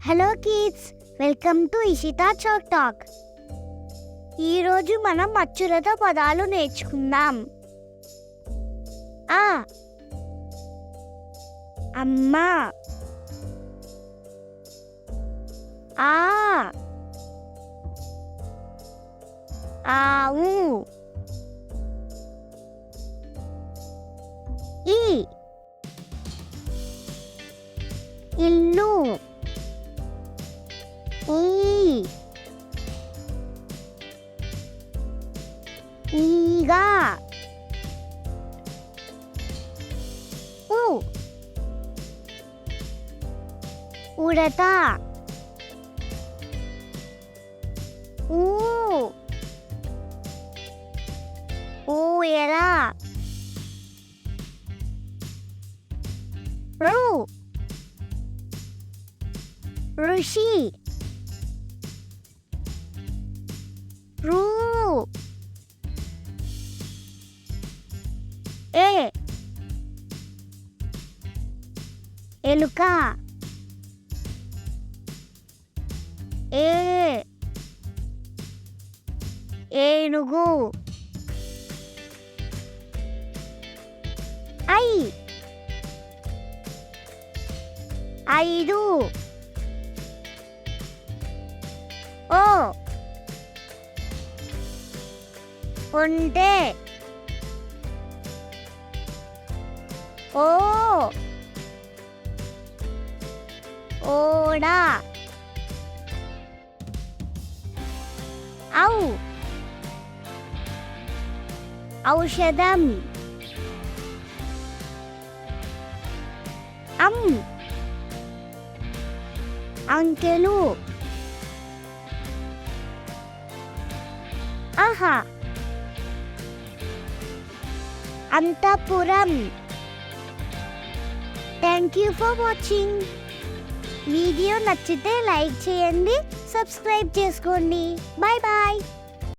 Hello kids, welcome to Ishita chalk talk. ఈరోజు మనం అచ్చులతో పదాలు నేర్చుకుందాం. ఆ అమ్మ, ఆ ఆవు, ఈ ఇల్లు, ఈగ, ఉడత, ఊయల, ఋషి, రు, ఎలుక, ఏనుగు, ఐదు, ఒంటె, ఓడ, ఔషధం, అంకెలు, అంతఃపురం. Thank you for watching. Video నచ్చితే లైక్ చేయండి, సబ్స్క్రైబ్ చేసుకోండి. Bye bye.